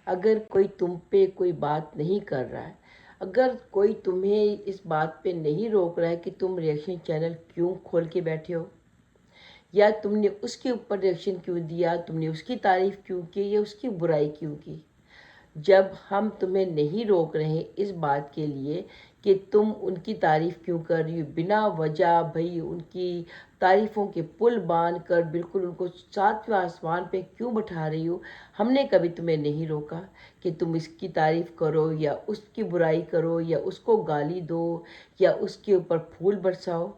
اگر کوئی تم پہ کوئی بات نہیں کر رہا ہے، اگر کوئی تمہیں اس بات پہ نہیں روک رہا ہے کہ تم ریئیکشن چینل کیوں کھول کے بیٹھے ہو، یا تم نے اس کے اوپر ریئیکشن کیوں دیا، تم نے اس کی تعریف کیوں کی یا اس کی برائی کیوں کی، جب ہم تمہیں نہیں روک رہے اس بات کے لیے کہ تم ان کی تعریف کیوں کر رہی ہو، بنا وجہ بھئی ان کی تعریفوں کے پل باندھ کر بالکل ان کو ساتویں آسمان پہ کیوں بٹھا رہی ہو، ہم نے کبھی تمہیں نہیں روکا کہ تم اس کی تعریف کرو یا اس کی برائی کرو یا اس کو گالی دو یا اس کے اوپر پھول برساؤ۔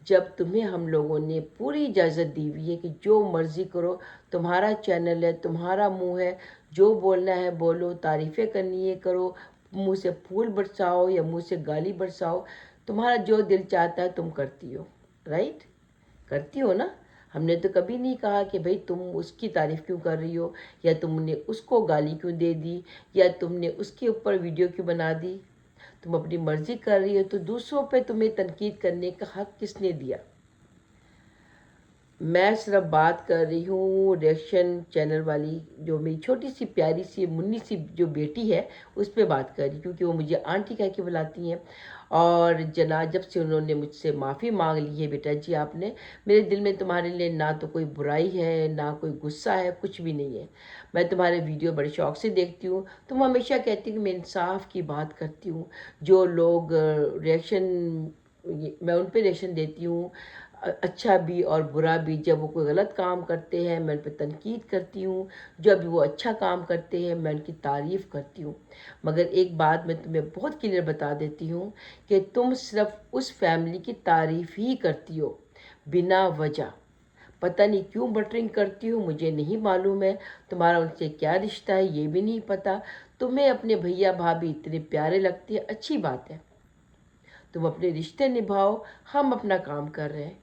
جب تمہیں ہم لوگوں نے پوری اجازت دی ہوئی ہے کہ جو مرضی کرو، تمہارا چینل ہے، تمہارا منہ ہے، جو بولنا ہے بولو، تعریفیں کرنی ہے کرو، منہ سے پھول برساؤ یا منہ سے گالی برساؤ، تمہارا جو دل چاہتا ہے تم کرتی ہو، رائٹ؟ کرتی ہو نا؟ ہم نے تو کبھی نہیں کہا کہ بھئی تم اس کی تعریف کیوں کر رہی ہو، یا تم نے اس کو گالی کیوں دے دی، یا تم نے اس کے اوپر ویڈیو کیوں بنا دی۔ تم اپنی مرضی کر رہی ہو تو دوسروں پہ تمہیں تنقید کرنے کا حق کس نے دیا؟ میں صرف بات کر رہی ہوں ریئیکشن چینل والی، جو میری چھوٹی سی پیاری سی منی سی جو بیٹی ہے اس پہ بات کر رہی، کیونکہ وہ مجھے آنٹی کہہ کے بلاتی ہیں، اور جب سے انہوں نے مجھ سے معافی مانگ لی ہے، بیٹا جی آپ نے، میرے دل میں تمہارے لیے نہ تو کوئی برائی ہے نہ کوئی غصہ ہے، کچھ بھی نہیں ہے۔ میں تمہارے ویڈیو بڑے شوق سے دیکھتی ہوں، تم ہمیشہ کہتی ہوں کہ میں انصاف کی بات کرتی ہوں، جو لوگ ریئیکشن، میں ان پہ ریئیکشن دیتی ہوں، اچھا بھی اور برا بھی، جب وہ کوئی غلط کام کرتے ہیں میں ان پہ تنقید کرتی ہوں، جب وہ اچھا کام کرتے ہیں میں ان کی تعریف کرتی ہوں۔ مگر ایک بات میں تمہیں بہت کلیئر بتا دیتی ہوں کہ تم صرف اس فیملی کی تعریف ہی کرتی ہو بنا وجہ، پتہ نہیں کیوں بٹرنگ کرتی ہو، مجھے نہیں معلوم ہے، تمہارا ان سے کیا رشتہ ہے یہ بھی نہیں پتہ، تمہیں اپنے بھیا بھابھی اتنے پیارے لگتے ہیں، اچھی بات ہے، تم اپنے رشتے نبھاؤ، ہم اپنا کام کر رہے ہیں۔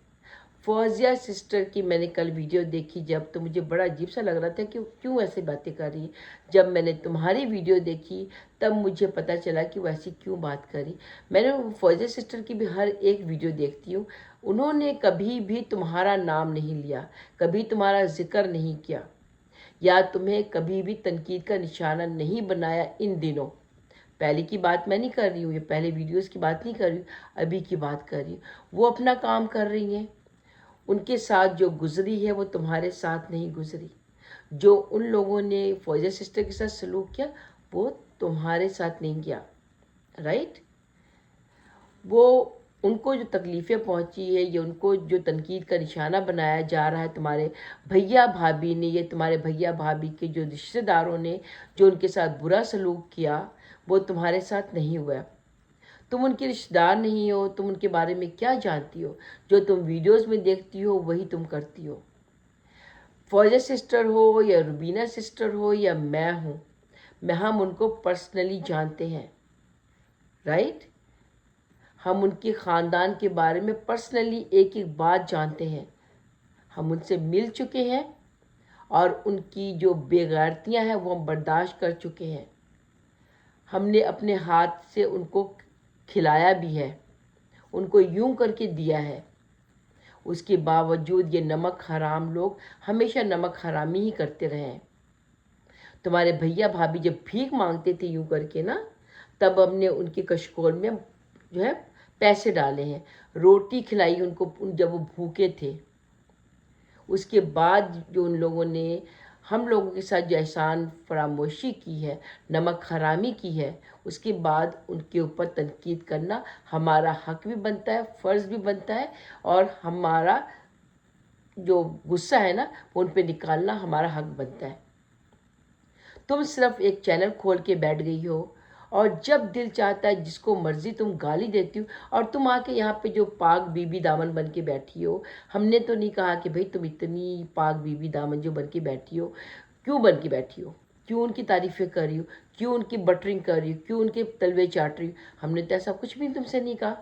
فوزیہ سسٹر کی میں نے کل ویڈیو دیکھی جب، تو مجھے بڑا عجیب سا لگ رہا تھا کہ کیوں ایسے باتیں کر رہی ہے۔ جب میں نے تمہاری ویڈیو دیکھی تب مجھے پتہ چلا کہ وہ ایسی کیوں بات کری۔ میں نے فوزیہ سسٹر کی بھی ہر ایک ویڈیو دیکھتی ہوں، انہوں نے کبھی بھی تمہارا نام نہیں لیا، کبھی تمہارا ذکر نہیں کیا، یا تمہیں کبھی بھی تنقید کا نشانہ نہیں بنایا ان دنوں۔ پہلے کی بات میں نہیں کر رہی ہوں، یہ پہلے ویڈیوز کی بات نہیں کر رہی ہوں، ابھی کی بات کر رہی ہوں۔ وہ اپنا کام کر رہی ہیں، ان کے ساتھ جو گزری ہے وہ تمہارے ساتھ نہیں گزری، جو ان لوگوں نے فوزیہ سسٹر کے ساتھ سلوک کیا وہ تمہارے ساتھ نہیں کیا، رائٹ؟ وہ ان کو جو تکلیفیں پہنچی ہے یا ان کو جو تنقید کا نشانہ بنایا جا رہا ہے تمہارے بھیا بھابھی نے، یا تمہارے بھیا بھابھی کے جو رشتہ داروں نے جو ان کے ساتھ برا سلوک کیا، وہ تمہارے ساتھ نہیں ہوا ہے۔ تم ان کے رشتہ دار نہیں ہو، تم ان کے بارے میں کیا جانتی ہو؟ جو تم ویڈیوز میں دیکھتی ہو وہی تم کرتی ہو۔ فوزیہ سسٹر ہو یا روبینہ سسٹر ہو یا میں ہوں، ہم ان کو پرسنلی جانتے ہیں، رائٹ؟ ہم ان کے خاندان کے بارے میں پرسنلی ایک ایک بات جانتے ہیں، ہم ان سے مل چکے ہیں، اور ان کی جو بے غیرتیاں ہیں وہ ہم برداشت کر چکے ہیں۔ ہم نے اپنے ہاتھ سے ان کو کھلایا بھی ہے، ان کو یوں کر کے دیا ہے، اس کے باوجود یہ نمک حرام لوگ ہمیشہ نمک حرامی ہی کرتے رہے ہیں۔ تمہارے بھیا بھابھی جب بھیک مانگتے تھے یوں کر کے نا، تب ہم نے ان کے کشکول میں جو ہے پیسے ڈالے ہیں، روٹی کھلائی ان کو جب وہ بھوکے تھے۔ اس کے بعد جو ان لوگوں نے ہم لوگوں کے ساتھ جو احسان فراموشی کی ہے، نمک حرامی کی ہے، اس کے بعد ان کے اوپر تنقید کرنا ہمارا حق بھی بنتا ہے، فرض بھی بنتا ہے، اور ہمارا جو غصہ ہے نا وہ ان پہ نکالنا ہمارا حق بنتا ہے۔ تم صرف ایک چینل کھول کے بیٹھ گئی ہو، اور جب دل چاہتا ہے جس کو مرضی تم گالی دیتی ہو، اور تم آ کے یہاں پہ جو پاک بی بی دامن بن کے بیٹھی ہو، ہم نے تو نہیں کہا کہ بھئی تم اتنی پاک بی بی دامن جو بن کے بیٹھی ہو، کیوں بن کے بیٹھی ہو، کیوں ان کی تعریفیں کر رہی ہو، کیوں ان کی بٹرنگ کر رہی ہو، کیوں ان کے تلوے چاٹ رہی ہو؟ ہم نے تو ایسا کچھ بھی تم سے نہیں کہا۔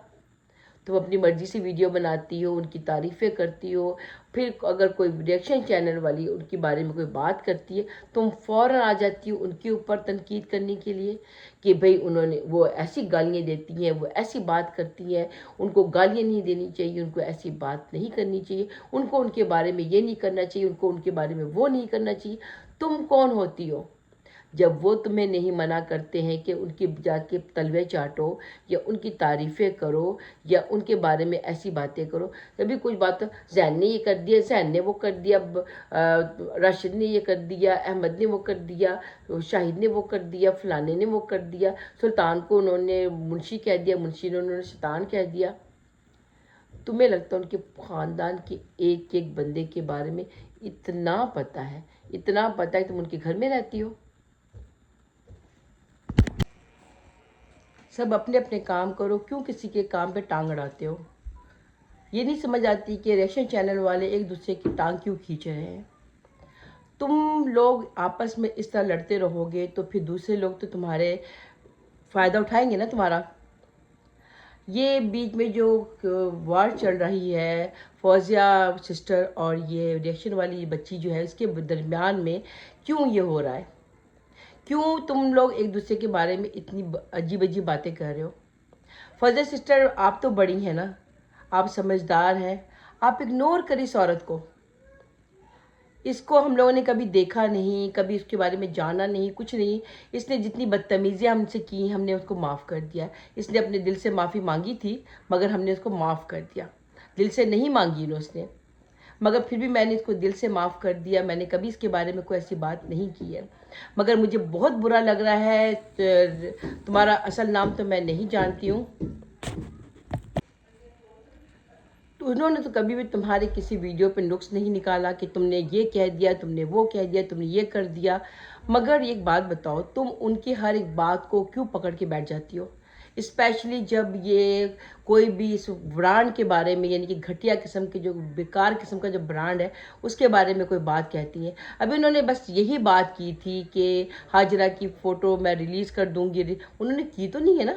تم اپنی مرضی سے ویڈیو بناتی ہو، ان کی تعریفیں کرتی ہو، پھر اگر کوئی ریئیکشن چینل والی ان کے بارے میں کوئی بات کرتی ہے تم فوراً آ جاتی ہو ان کے اوپر تنقید کرنے کے لیے کہ بھئی انہوں نے، وہ ایسی گالیاں دیتی ہیں، وہ ایسی بات کرتی ہیں، ان کو گالیاں نہیں دینی چاہیے، ان کو ایسی بات نہیں کرنی چاہیے، ان کو ان کے بارے میں یہ نہیں کرنا چاہیے، ان کو ان کے بارے میں وہ نہیں کرنا چاہیے۔ تم کون ہوتی ہو جب وہ تمہیں نہیں منع کرتے ہیں کہ ان کی جا کے تلوے چاٹو یا ان کی تعریفیں کرو یا ان کے بارے میں ایسی باتیں کرو، کبھی کچھ بات زین نے یہ کر دیا، زین نے وہ کر دیا، راشد نے یہ کر دیا، احمد نے وہ کر دیا، شاہد نے وہ کر دیا، فلانے نے وہ کر دیا، سلطان کو انہوں نے منشی کہہ دیا، منشی نے انہوں نے شیطان کہہ دیا۔ تمہیں لگتا ہے ان کے خاندان کے ایک ایک بندے کے بارے میں اتنا پتہ ہے، اتنا پتہ ہے، تم ان کے گھر میں رہتی ہو؟ سب اپنے اپنے کام کرو، کیوں کسی کے کام پہ ٹانگ اڑاتے ہو؟ یہ نہیں سمجھ آتی کہ ریشن چینل والے ایک دوسرے کی ٹانگ کیوں کھینچ رہے ہیں؟ تم لوگ آپس میں اس طرح لڑتے رہو گے تو پھر دوسرے لوگ تو تمہارے فائدہ اٹھائیں گے نا تمہارا۔ یہ بیچ میں جو وار چل رہی ہے فوزیہ سسٹر اور یہ ریشن والی بچی جو ہے، اس کے درمیان میں کیوں یہ ہو رہا ہے؟ کیوں تم لوگ ایک دوسرے کے بارے میں اتنی عجیب عجیب باتیں کر رہے ہو؟ فوزیہ سسٹر آپ تو بڑی ہیں نا، آپ سمجھدار ہیں، آپ اگنور کریں اس عورت کو۔ اس کو ہم لوگوں نے کبھی دیکھا نہیں، کبھی اس کے بارے میں جانا نہیں، کچھ نہیں۔ اس نے جتنی بدتمیزیاں ہم سے کی، ہم نے اس کو معاف کر دیا۔ اس نے اپنے دل سے معافی مانگی تھی، مگر ہم نے اس کو معاف کر دیا۔ دل سے نہیں مانگی اس نے، مگر پھر بھی میں نے اس کو دل سے معاف کر دیا۔ میں نے کبھی اس کے بارے میں کوئی ایسی بات نہیں کی ہے، مگر مجھے بہت برا لگ رہا ہے۔ تمہارا اصل نام تو میں نہیں جانتی ہوں، تو انہوں نے تو کبھی بھی تمہارے کسی ویڈیو پہ نقص نہیں نکالا کہ تم نے یہ کہہ دیا، تم نے وہ کہہ دیا، تم نے یہ کر دیا۔ مگر ایک بات بتاؤ، تم ان کی ہر ایک بات کو کیوں پکڑ کے بیٹھ جاتی ہو؟ اسپیشلی جب یہ کوئی بھی اس برانڈ کے بارے میں، یعنی کہ گھٹیا قسم کے جو بیکار قسم کا جو برانڈ ہے، اس کے بارے میں کوئی بات کہتی ہیں۔ ابھی انہوں نے بس یہی بات کی تھی کہ ہاجرہ کی فوٹو میں ریلیز کر دوں گی، انہوں نے کی تو نہیں ہے نا۔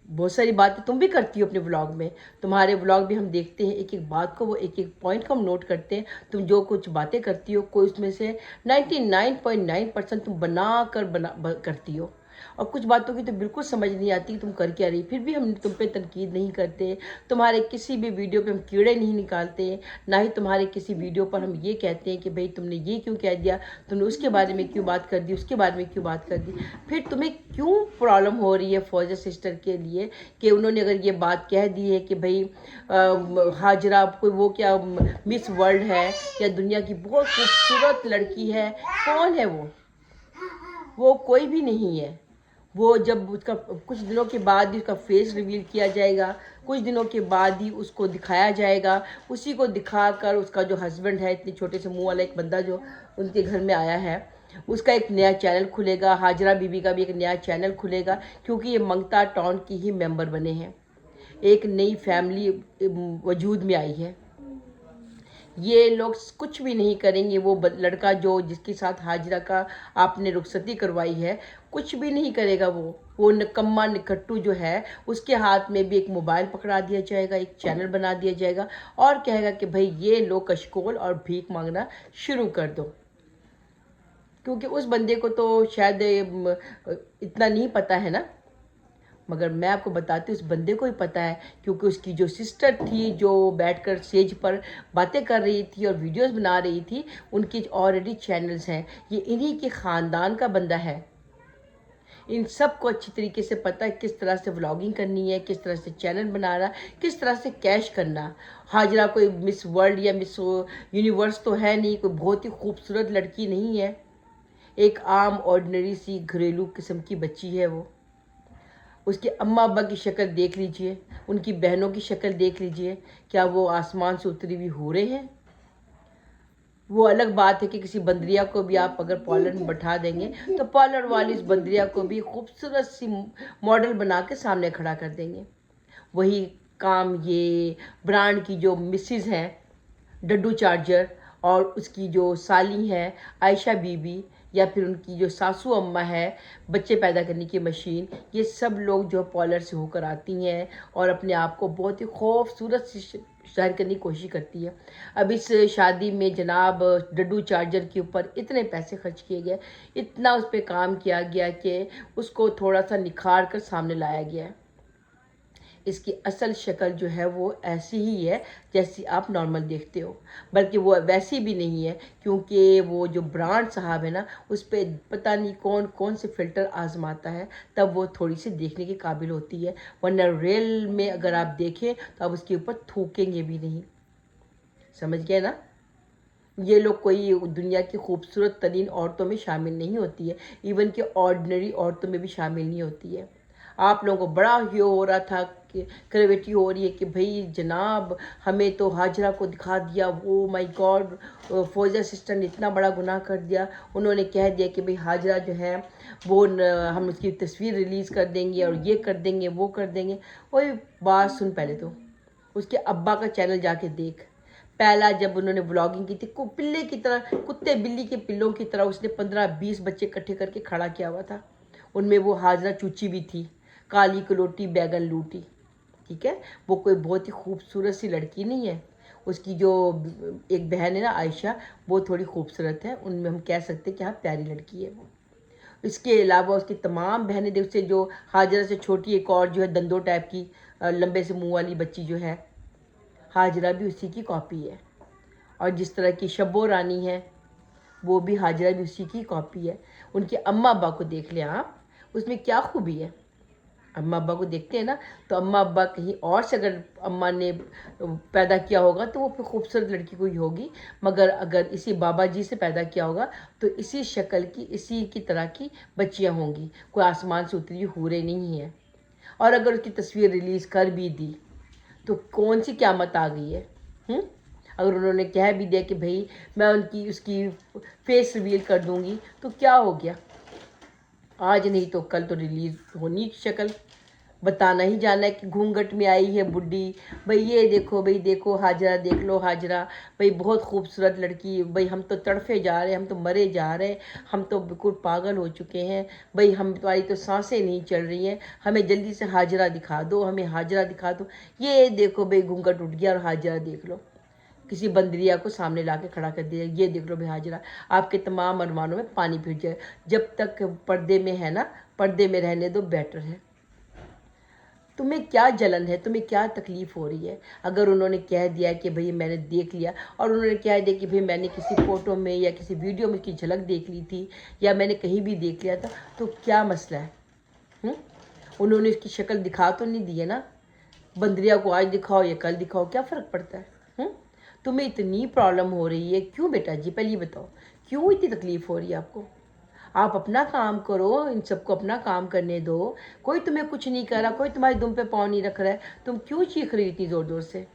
بہت ساری باتیں تم بھی کرتی ہو اپنے ولاگ میں، تمہارے ولاگ بھی ہم دیکھتے ہیں، ایک ایک بات کو، وہ ایک ایک پوائنٹ کو ہم نوٹ کرتے ہیں۔ تم جو کچھ باتیں کرتی ہو، کوئی اس میں سے 99.9% تم بنا کرتی ہو، اور کچھ باتوں کی تو بالکل سمجھ نہیں آتی کہ تم کر کیا رہی۔ پھر بھی ہم تم پہ تنقید نہیں کرتے، تمہارے کسی بھی ویڈیو پہ ہم کیڑے نہیں نکالتے، نہ ہی تمہارے کسی ویڈیو پر ہم یہ کہتے ہیں کہ بھئی تم نے یہ کیوں کہہ دیا، تم نے اس کے بارے میں کیوں بات کر دی، اس کے بارے میں کیوں بات کر دی۔ پھر تمہیں کیوں پرابلم ہو رہی ہے فوزیہ سسٹر کے لیے کہ انہوں نے اگر یہ بات کہہ دی ہے کہ بھئی ہاجرہ کوئی وہ کیا مس ورلڈ ہے یا دنیا کی بہت خوبصورت لڑکی ہے؟ کون ہے وہ کوئی بھی نہیں ہے۔ وہ جب اس کا کچھ دنوں کے بعد ہی اس کا فیس ریویل کیا جائے گا، کچھ دنوں کے بعد ہی اس کو دکھایا جائے گا، اسی کو دکھا کر اس کا جو ہسبینڈ ہے، اتنے چھوٹے سے منہ والا ایک بندہ جو ان کے گھر میں آیا ہے، اس کا ایک نیا چینل کھلے گا، ہاجرہ بی بی کا بھی ایک نیا چینل کھلے گا، کیونکہ یہ منگتا ٹاؤن کی ہی ممبر بنے ہیں، ایک نئی فیملی وجود میں آئی ہے۔ یہ لوگ کچھ بھی نہیں کریں گے۔ وہ لڑکا جو جس کے ساتھ ہاجرہ کا آپ نے رخصتی کروائی ہے، کچھ بھی نہیں کرے گا۔ وہ نکما نکھٹو جو ہے، اس کے ہاتھ میں بھی ایک موبائل پکڑا دیا جائے گا، ایک چینل بنا دیا جائے گا، اور کہے گا کہ بھئی یہ لوگ کشکول اور بھیک مانگنا شروع کر دو۔ کیونکہ اس بندے کو تو شاید اتنا نہیں پتہ ہے نا، مگر میں آپ کو بتاتی ہوں اس بندے کو ہی پتہ ہے، کیونکہ اس کی جو سسٹر تھی جو بیٹھ کر اسٹیج پر باتیں کر رہی تھی اور ویڈیوز بنا رہی تھی، ان کی آلریڈی چینلز ہیں، یہ انہی کے خاندان کا بندہ ہے۔ ان سب کو اچھی طریقے سے پتہ ہے کس طرح سے ولاگنگ کرنی ہے، کس طرح سے چینل بنانا، کس طرح سے کیش کرنا۔ ہاجرہ کوئی مس ورلڈ یا مس یونیورس تو ہے نہیں، کوئی بہت ہی خوبصورت لڑکی نہیں ہے، ایک عام آرڈنری سی گھریلو قسم کی بچی ہے وہ۔ اس کے اماں ابا کی شکل دیکھ لیجئے، ان کی بہنوں کی شکل دیکھ لیجئے، کیا وہ آسمان سے اتری ہوئی حوریں ہیں؟ وہ الگ بات ہے کہ کسی بندریا کو بھی آپ اگر پارلر میں بٹھا دیں گے تو پارلر والی اس بندریا کو بھی خوبصورت سی ماڈل بنا کے سامنے کھڑا کر دیں گے۔ وہی کام یہ برانڈ کی جو مسز ہیں، ڈڈو چارجر، اور اس کی جو سالی ہیں عائشہ بی بی، یا پھر ان کی جو ساسو اماں ہے بچے پیدا کرنے کی مشین، یہ سب لوگ جو پارلر سے ہو کر آتی ہیں اور اپنے آپ کو بہت ہی خوبصورت سی ظاہر کرنے کی کوشش کرتی ہے۔ اب اس شادی میں جناب ڈڈو چارجر کے اوپر اتنے پیسے خرچ کیے گئے، اتنا اس پہ کام کیا گیا کہ اس کو تھوڑا سا نکھار کر سامنے لایا گیا ہے۔ इसकी असल शक्ल जो है वो ऐसी ही है जैसी आप नॉर्मल देखते हो, बल्कि वो वैसी भी नहीं है, क्योंकि वो जो ब्रांड साहब है ना, उस पर पता नहीं कौन कौन से फ़िल्टर आजमाता है, तब वो थोड़ी सी देखने के काबिल होती है, वरना रियल में अगर आप देखें तो आप उसके ऊपर थूकेंगे भी नहीं। समझ गए ना? ये लोग कोई दुनिया की खूबसूरत तरीन औरतों में शामिल नहीं होती है, इवन कि ऑर्डिनरी औरतों में भी शामिल नहीं होती है। आप लोगों को बड़ा ये हो रहा था कि क्रेविटी हो रही है कि भाई जनाब हमें तो हाजरा को दिखा दिया, वो माय गॉड, फौजिया सिस्टर ने इतना बड़ा गुनाह कर दिया, उन्होंने कह दिया कि भाई हाजरा जो है वो हम उसकी तस्वीर रिलीज़ कर देंगे और ये कर देंगे वो कर देंगे। वही बात सुन, पहले तो उसके अब्बा का चैनल जाके देख। पहला जब उन्होंने व्लॉगिंग की थी, पिल्ले की तरह, कुत्ते बिल्ली के पिल्लों की तरह उसने 15-20 बच्चे इकट्ठे करके खड़ा किया हुआ था। उनमें वो हाजरा चूची भी थी, काली कलोटी बैगन लूटी। ठीक है, वो कोई बहुत ही खूबसूरत सी लड़की नहीं है। उसकी जो एक बहन है ना आयशा, वो थोड़ी खूबसूरत है, उनमें हम कह सकते हैं कि हाँ प्यारी लड़की है वो। इसके अलावा उसकी तमाम बहनें, उससे जो हाजरा से छोटी एक और जो है दंदो टाइप की लंबे से मुंह वाली बच्ची जो है, हाजरा भी उसी की कॉपी है। और जिस तरह की शब्बो रानी है, वो भी हाजरा भी उसी की कॉपी है। उनके अम्मा अब्बा को देख लें आप, उसमें क्या खूबी है। अम्मा अब्बा को देखते हैं ना, तो अम्मा अब्बा कहीं और से अगर अम्मा ने पैदा किया होगा तो वो फिर खूबसूरत लड़की कोई होगी, मगर अगर इसी बाबा जी से पैदा किया होगा तो इसी शक्ल की, इसी की तरह की बच्चियां होंगी, कोई आसमान से उतरी हुई नहीं है। और अगर उसकी तस्वीर रिलीज़ कर भी दी तो कौन सी क़यामत आ गई है? अगर उन्होंने कह भी दिया कि भाई मैं उनकी उसकी फेस रिवील कर दूंगी, तो क्या हो गया? आज नहीं तो कल तो रिलीज होनी की शक्ल, बताना ही जाना है कि घूंघट में आई है बुड्ढी, भाई ये देखो, भाई देखो हाजरा, देख लो हाजरा, भाई बहुत खूबसूरत लड़की, भाई हम तो तड़फे जा रहे हैं, हम तो मरे जा रहे हैं, हम तो बिल्कुल पागल हो चुके हैं, भाई हम तुम्हारी तो सांसें नहीं चल रही हैं, हमें जल्दी से हाजरा दिखा दो, हमें हाजरा दिखा दो। ये देखो भाई घूंघट उठ गया और हाजरा देख लो, किसी बंदरिया को सामने ला के खड़ा कर दिया, ये देख लो भाई हाजरा। आपके तमाम अरमानों में पानी फिर जाए। जब तक पर्दे में है ना, पर्दे में रहने दो, बेटर है। तुम्हें क्या जलन है, तुम्हें क्या तकलीफ़ हो रही है? अगर उन्होंने कह दिया कि भाई मैंने देख लिया, और उन्होंने कह दिया कि भाई मैंने किसी फ़ोटो में या किसी वीडियो में उसकी झलक देख ली थी, या मैंने कहीं भी देख लिया था, तो क्या मसला है? उन्होंने उसकी शक्ल दिखा तो नहीं दी है ना। बंदरिया को आज दिखाओ या कल दिखाओ, क्या फ़र्क पड़ता है? तुम्हें इतनी प्रॉब्लम हो रही है क्यों बेटा जी? पहले बताओ, क्यों इतनी तकलीफ़ हो रही है आपको? आप अपना काम करो, इन सबको अपना काम करने दो। कोई तुम्हें कुछ नहीं कर रहा, कोई तुम्हारे दुम पे पाँव नहीं रख रहा है, तुम क्यों चीख रही इतनी ज़ोर ज़ोर से?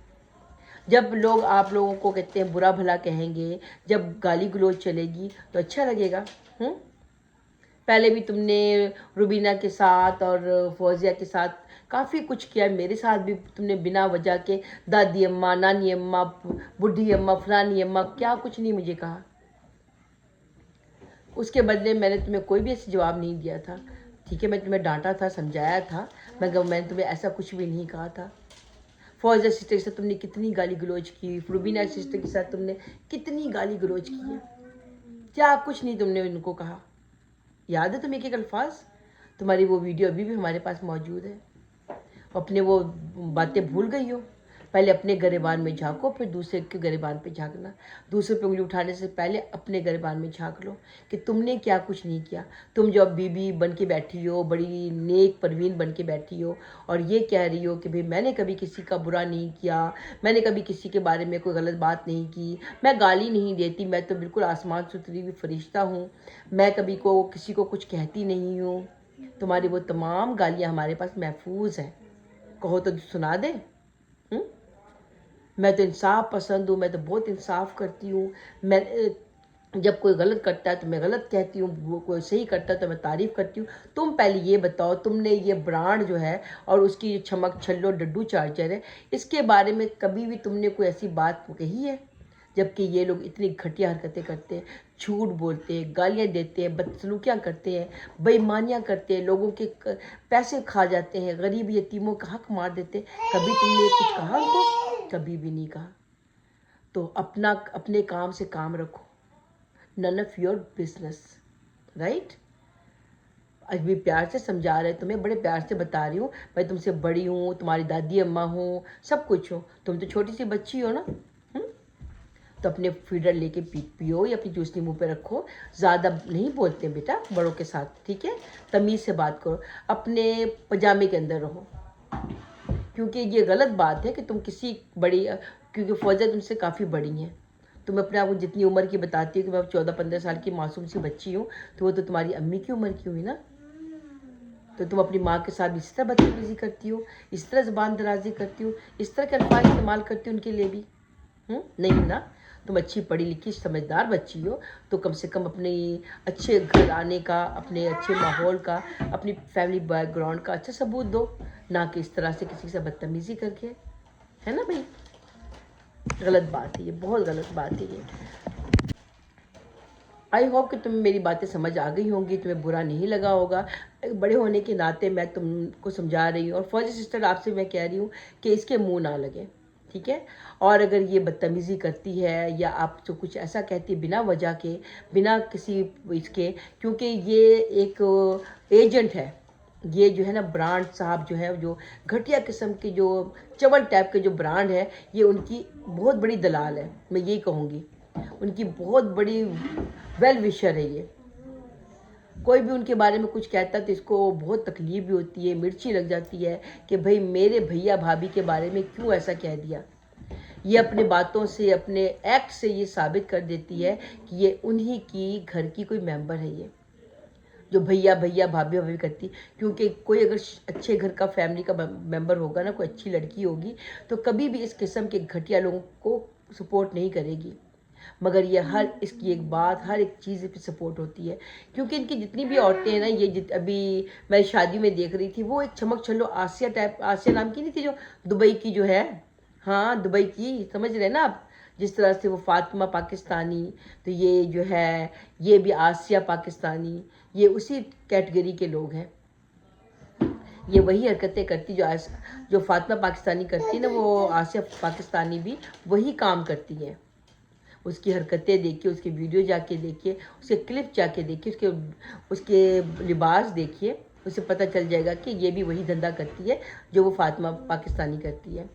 जब लोग आप लोगों को कहते हैं बुरा भला कहेंगे, जब गाली गलौज चलेगी तो अच्छा लगेगा। पहले भी तुमने रुबीना के साथ और फौजिया के साथ काफ़ी कुछ किया, मेरे साथ भी तुमने बिना वजह के दादी अम्मा, नानी अम्मा, बूढ़ी अम्मा, फलानी अम्मा, क्या कुछ नहीं मुझे कहा। उसके बदले मैंने तुम्हें कोई भी ऐसे जवाब नहीं दिया था। ठीक है, मैं तुम्हें डांटा था, समझाया था, मगर मैंने तुम्हें ऐसा कुछ भी नहीं कहा था। फौजिया सिस्टर के साथ तुमने कितनी गाली गलौज की, रुबीना सिस्टर के साथ तुमने कितनी गाली गलौज की है, क्या कुछ नहीं तुमने उनको कहा। याद है तुम्हें एक एक अल्फाज? तुम्हारी वो वीडियो अभी भी हमारे पास मौजूद है। अपने वो बातें भूल गई हो? पहले अपने गिरेबान में झांको, फिर दूसरे के गिरेबान पे झांकना। दूसरे पे उंगली उठाने से पहले अपने गिरेबान में झांक लो कि तुमने क्या कुछ नहीं किया। तुम जो अब बीबी बन के बैठी हो, बड़ी नेक परवीन बन के बैठी हो, और ये कह रही हो कि भाई मैंने कभी किसी का बुरा नहीं किया, मैंने कभी किसी के बारे में कोई गलत बात नहीं की, मैं गाली नहीं देती, मैं तो बिल्कुल आसमान से उतरी हुई फरिश्ता हूँ, मैं कभी को किसी को कुछ कहती नहीं हूँ। तुम्हारी वो तमाम गालियाँ हमारे पास महफूज हैं, कहो तो सुना दे। मैं तो इंसाफ पसंद हूँ, मैं तो बहुत इंसाफ करती हूँ। मैं जब कोई गलत करता है तो मैं गलत कहती हूँ, वो कोई सही करता है तो मैं तारीफ़ करती हूँ। तुम पहले ये बताओ, तुमने ये ब्रांड जो है और उसकी जो चमक छल्लो डड्डू चार्जर है, इसके बारे में कभी भी तुमने कोई ऐसी बात कही है? जबकि ये लोग इतनी घटिया हरकतें करते हैं, झूठ बोलते हैं, गालियाँ देते हैं, बदसलूकियाँ करते हैं, बेईमानियाँ करते हैं, लोगों के पैसे खा जाते हैं, गरीब यतीमों का हक मार देते हैं। कभी तुमने कुछ कहा उनको? कभी भी नहीं कहा। तो अपने काम से काम रखो, none of your business, right? आज भी प्यार से समझा रहे, तुम्हें बड़े प्यार से बता रही हूँ, मैं तुमसे बड़ी हूँ, तुम्हारी दादी अम्मा हूँ, सब कुछ हूँ, तुम तो छोटी सी बच्ची हो ना। तो अपने फीडर लेके पियो या अपनी चूसनी मुंह पे रखो। ज़्यादा नहीं बोलते बेटा बड़ों के साथ, ठीक है? तमीज़ से बात करो, अपने पजामे के अंदर रहो। क्योंकि ये गलत बात है कि तुम किसी बड़ी, क्योंकि फौजा तुमसे काफ़ी बड़ी हैं। तुम अपने आप को जितनी उम्र की बताती हो कि मैं 14-15 साल की मासूम सी बच्ची हूँ, तो वो तो तुम्हारी अम्मी की उम्र की हुई ना। तो तुम अपनी माँ के साथ इस तरह बदतमीजी करती हो, इस तरह ज़बान दराजी करती हो, इस तरह के अल्फाज इस्तेमाल करती हो उनके लिए भी। नहीं ना, तुम अच्छी पढ़ी लिखी समझदार बच्ची हो, तो कम से कम अपने अच्छे घर आने का, अपने अच्छे माहौल का, अपनी फैमिली बैकग्राउंड का अच्छा सबूत दो, ना कि इस तरह से किसी से बदतमीजी करके, है ना भाई? गलत बात है ये, बहुत गलत बात है ये। आई होप कि तुम्हें मेरी बातें समझ आ गई होंगी, तुम्हें बुरा नहीं लगा होगा। बड़े होने के नाते मैं तुमको समझा रही हूँ, और फौजी सिस्टर आपसे मैं कह रही हूँ कि इसके मुंह ना लगे, ठीक है? और अगर ये बदतमीज़ी करती है या आपसे कुछ ऐसा कहती है बिना वजह के, बिना किसी इसके, क्योंकि ये एक एजेंट है, ये जो है ना ब्रांड साहब जो है, जो घटिया किस्म के जो चवल टाइप के जो ब्रांड है, ये उनकी बहुत बड़ी दलाल है, मैं यही कहूँगी। उनकी बहुत बड़ी वेल विशर है ये। कोई भी उनके बारे में कुछ कहता है तो इसको बहुत तकलीफ भी होती है, मिर्ची लग जाती है कि भाई मेरे भैया भाभी के बारे में क्यों ऐसा कह दिया। ये अपने बातों से, अपने एक्ट से ये साबित कर देती है कि ये उन्हीं की घर की कोई मेंबर है, ये जो भैया भैया भाभी भाभी करती। क्योंकि कोई अगर अच्छे घर का फैमिली का मेंबर होगा ना, कोई अच्छी लड़की होगी, तो कभी भी इस किस्म के घटिया लोगों को सपोर्ट नहीं करेगी। मगर ये हर इसकी एक बात, हर एक चीज़ पे सपोर्ट होती है। क्योंकि इनकी जितनी भी औरतें हैं ना, ये अभी मैं शादी में देख रही थी, वो एक चमक छल्लो आसिया टाइप, आसिया नाम की नहीं थी जो दुबई की जो है, हाँ दुबई की, समझ रहे ना आप? जिस तरह से वो फातिमा पाकिस्तानी, तो ये जो है ये भी आसिया पाकिस्तानी, ये उसी कैटेगरी के लोग हैं। ये वही हरकतें करती जो फातिमा पाकिस्तानी करती ना, वो आसिया पाकिस्तानी भी वही काम करती है। उसकी हरकतें देखिए, उसके वीडियो जाके देखिए, उसके क्लिप जाके देखिए, उसके लिबास देखिए, उसे पता चल जाएगा कि ये भी वही धंधा करती है जो वो फातिमा पाकिस्तानी करती है।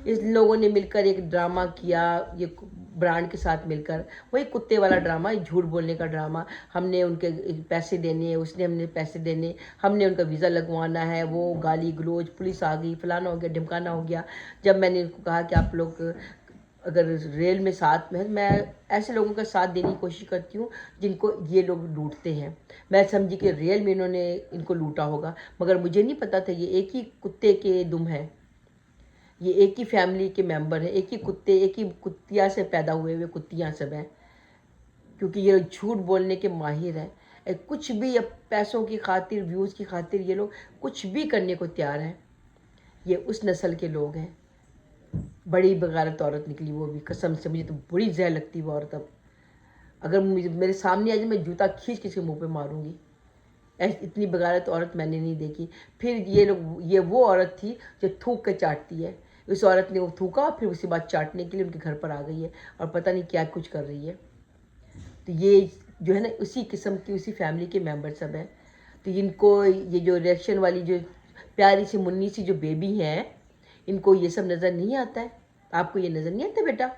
इस लोगों ने मिलकर एक ड्रामा किया, ये ब्रांड के साथ मिलकर, वही कुत्ते वाला ड्रामा, झूठ बोलने का ड्रामा। हमने उनके पैसे देने, उसने हमने पैसे देने, हमने उनका वीज़ा लगवाना है, वो गाली गलोच, पुलिस आ गई, फलाना हो गया, ढिमकाना हो गया। जब मैंने उनको कहा कि आप लोग अगर रेल में साथ में, मैं ऐसे लोगों का साथ देने की कोशिश करती हूँ जिनको ये लोग लूटते हैं। मैं समझी कि रेल में इन्होंने इनको लूटा होगा, मगर मुझे नहीं पता था ये एक ही कुत्ते के दुम है, ये एक ही फैमिली के मेंबर हैं, एक ही कुत्ते, एक ही कुत्तिया से पैदा हुए हुए कुत्तियाँ सब हैं। क्योंकि ये झूठ बोलने के माहिर हैं, कुछ भी अब पैसों की खातिर, व्यूज़ की खातिर ये लोग कुछ भी करने को तैयार हैं। ये उस नस्ल के लोग हैं। बड़ी बगारत औरत निकली वो भी, कसम से मुझे तो बुरी जहर लगती वो औरत। अब अगर मेरे सामने आ जाए, मैं जूता खींच किसी मुंह पे मारूंगी। इतनी बगारत औरत मैंने नहीं देखी। फिर ये वो औरत थी जो थूक के चाटती है। उस औरत ने वो थूका, फिर उसके बाद चाटने के लिए उनके घर पर आ गई है और पता नहीं क्या कुछ कर रही है। तो ये जो है ना उसी किस्म की, उसी फैमिली के मेंबर सब हैं। तो इनको ये जो रिएक्शन वाली जो प्यारी सी मुन्नी सी जो बेबी हैं, इनको ये सब नज़र नहीं आता है। आपको ये नज़र नहीं आता बेटा?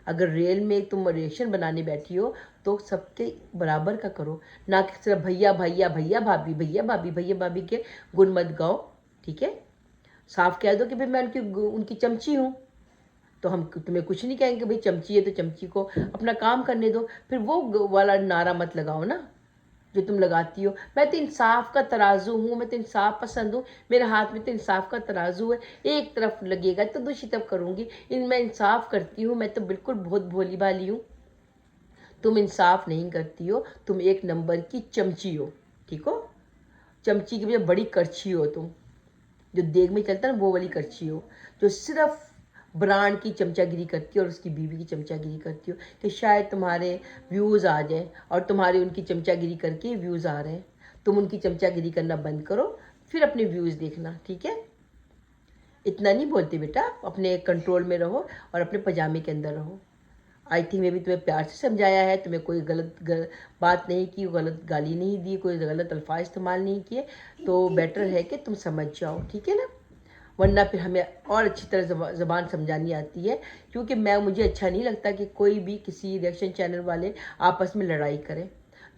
अगर रियल में तुम रिएक्शन बनाने बैठी हो तो सबके बराबर का करो, ना कि सिर्फ भैया भैया भैया भाभी भैया भाभी भैया भाभी के गुण मत गाओ, ठीक है? साफ कह दो कि भाई मैं उनकी चमची हूँ, तो हम तुम्हें कुछ नहीं कहेंगे, भाई चमची है तो चमची को अपना काम करने दो। फिर वो वाला नारा मत लगाओ ना जो तुम लगाती हो। मैं तो इंसाफ का तराजू हूँ, मैं तो इंसाफ पसंद हूँ, मेरे हाथ में तो इंसाफ का तराजू है, एक तरफ लगेगा तो दूसरी तरफ करूँगी। मैं इंसाफ करती हूँ, मैं तो बिल्कुल बहुत भोली भाली हूँ। तुम इंसाफ नहीं करती हो, तुम एक नंबर की चमची हो, ठीक हो? चमची की वजह बड़ी करछी हो तुम, जो देग में चलता है ना वो वाली करछी हो, जो सिर्फ ब्रांड की चमचागिरी करती हो और उसकी बीवी की चमचागिरी करती हो कि शायद तुम्हारे व्यूज़ आ जाए, और तुम्हारे उनकी चमचागिरी करके व्यूज़ आ रहे हैं। तुम उनकी चमचागिरी करना बंद करो, फिर अपने व्यूज़ देखना, ठीक है? इतना नहीं बोलते बेटा, अपने कंट्रोल में रहो और अपने पजामे के अंदर रहो। आई थिंक मैं भी तुम्हें प्यार से समझाया है, तुम्हें कोई गलत बात नहीं की, गलत गाली नहीं दी, कोई गलत अल्फाज इस्तेमाल नहीं किए, तो बेटर है कि तुम समझ जाओ, ठीक है ना। वरना फिर हमें और अच्छी तरह ज़बान समझानी आती है, क्योंकि मुझे अच्छा नहीं लगता कि कोई भी किसी रिएक्शन चैनल वाले आपस में लड़ाई करें।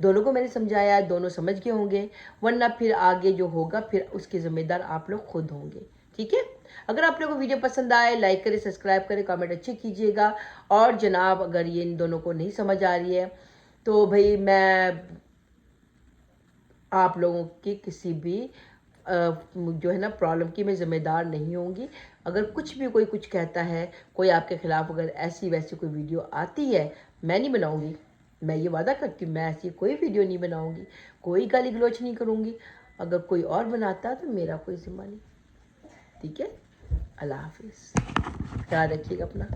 दोनों को मैंने समझाया है, दोनों समझ गए होंगे, वरना फिर आगे जो होगा फिर उसके ज़िम्मेदार आप लोग खुद होंगे, ठीक है। अगर आप लोगों को वीडियो पसंद आए, लाइक करें, सब्सक्राइब करें, कमेंट अच्छे कीजिएगा। और जनाब अगर ये इन दोनों को नहीं समझ आ रही है तो भाई मैं आप लोगों की किसी भी जो है ना प्रॉब्लम की मैं ज़िम्मेदार नहीं होंगी। अगर कुछ भी कोई कुछ कहता है, कोई आपके ख़िलाफ़ अगर ऐसी वैसी कोई वीडियो आती है, मैं नहीं बनाऊंगी। मैं ये वादा करती हूँ, मैं ऐसी कोई वीडियो नहीं बनाऊंगी, कोई गाली गलौच नहीं करूँगी। अगर कोई और बनाता तो मेरा कोई ज़िम्मा नहीं, ठीक है। अल्लाह हाफिज़, ख्याल रखिएगा अपना।